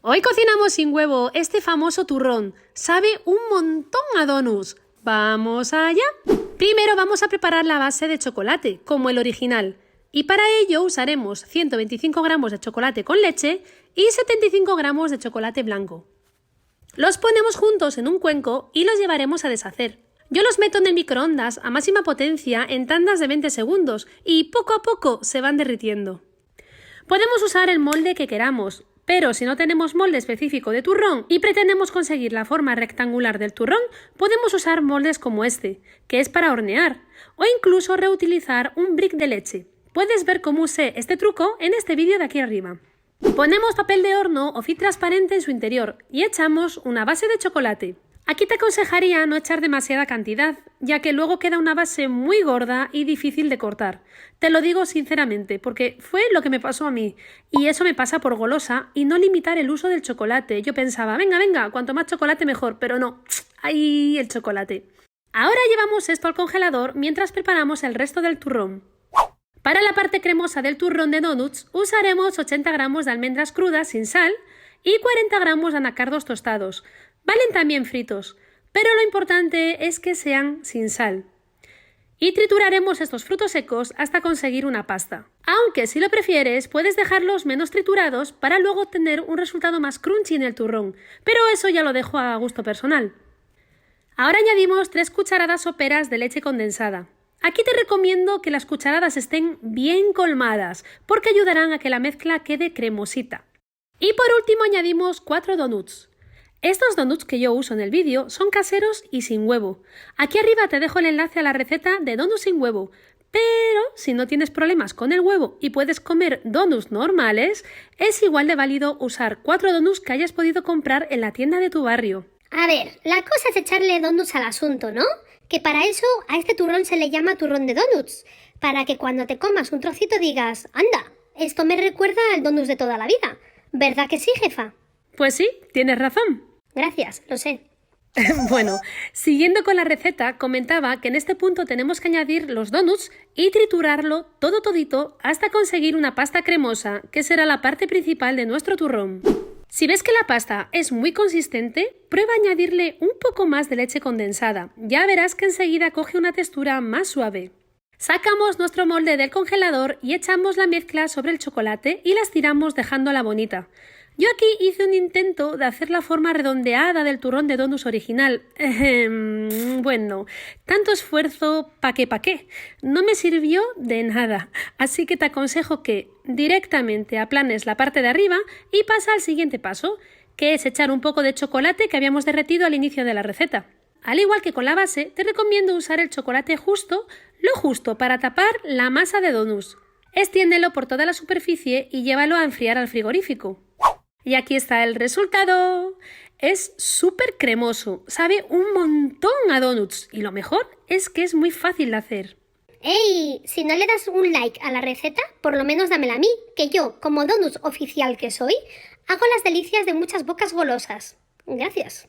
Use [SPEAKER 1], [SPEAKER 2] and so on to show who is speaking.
[SPEAKER 1] Hoy cocinamos sin huevo este famoso turrón. Sabe un montón a donuts. ¿Vamos allá? Primero vamos a preparar la base de chocolate, como el original. Y para ello usaremos 125 gramos de chocolate con leche y 75 gramos de chocolate blanco. Los ponemos juntos en un cuenco y los llevaremos a deshacer. Yo los meto en el microondas a máxima potencia en tandas de 20 segundos y poco a poco se van derritiendo. Podemos usar el molde que queramos, pero si no tenemos molde específico de turrón y pretendemos conseguir la forma rectangular del turrón, podemos usar moldes como este, que es para hornear, o incluso reutilizar un brick de leche. Puedes ver cómo usé este truco en este vídeo de aquí arriba. Ponemos papel de horno o film transparente en su interior y echamos una base de chocolate. Aquí te aconsejaría no echar demasiada cantidad, ya que luego queda una base muy gorda y difícil de cortar. Te lo digo sinceramente, porque fue lo que me pasó a mí, y eso me pasa por golosa y no limitar el uso del chocolate. Yo pensaba, venga, cuanto más chocolate mejor, pero no, ¡ay, el chocolate! Ahora llevamos esto al congelador mientras preparamos el resto del turrón. Para la parte cremosa del turrón de donuts usaremos 80 gramos de almendras crudas sin sal y 40 gramos de anacardos tostados. Valen también fritos, pero lo importante es que sean sin sal. Y trituraremos estos frutos secos hasta conseguir una pasta. Aunque si lo prefieres puedes dejarlos menos triturados para luego obtener un resultado más crunchy en el turrón, pero eso ya lo dejo a gusto personal. Ahora añadimos 3 cucharadas soperas de leche condensada. Aquí te recomiendo que las cucharadas estén bien colmadas porque ayudarán a que la mezcla quede cremosita. Y por último añadimos 4 donuts. Estos donuts que yo uso en el vídeo son caseros y sin huevo. Aquí arriba te dejo el enlace a la receta de donuts sin huevo, pero si no tienes problemas con el huevo y puedes comer donuts normales, es igual de válido usar 4 donuts que hayas podido comprar en la tienda de tu barrio.
[SPEAKER 2] A ver, la cosa es echarle donuts al asunto, ¿no? Que para eso a este turrón se le llama turrón de donuts, para que cuando te comas un trocito digas, anda, esto me recuerda al donuts de toda la vida. ¿Verdad que sí, jefa?
[SPEAKER 1] Pues sí, tienes razón.
[SPEAKER 2] Gracias, lo sé.
[SPEAKER 1] Bueno, siguiendo con la receta, comentaba que en este punto tenemos que añadir los donuts y triturarlo todo todito hasta conseguir una pasta cremosa, que será la parte principal de nuestro turrón. Si ves que la pasta es muy consistente, prueba a añadirle un poco más de leche condensada. Ya verás que enseguida coge una textura más suave. Sacamos nuestro molde del congelador y echamos la mezcla sobre el chocolate y la estiramos dejándola bonita. Yo aquí hice un intento de hacer la forma redondeada del turrón de donuts original. Bueno, tanto esfuerzo, ¿pa' qué? No me sirvió de nada, así que te aconsejo que directamente aplanes la parte de arriba y pasa al siguiente paso, que es echar un poco de chocolate que habíamos derretido al inicio de la receta. Al igual que con la base, te recomiendo usar el chocolate justo, lo justo para tapar la masa de donuts. Extiéndelo por toda la superficie y llévalo a enfriar al frigorífico. Y aquí está el resultado. Es súper cremoso, sabe un montón a donuts y lo mejor es que es muy fácil de hacer.
[SPEAKER 2] ¡Ey! Si no le das un like a la receta, por lo menos dámela a mí, que yo, como donuts oficial que soy, hago las delicias de muchas bocas golosas. Gracias.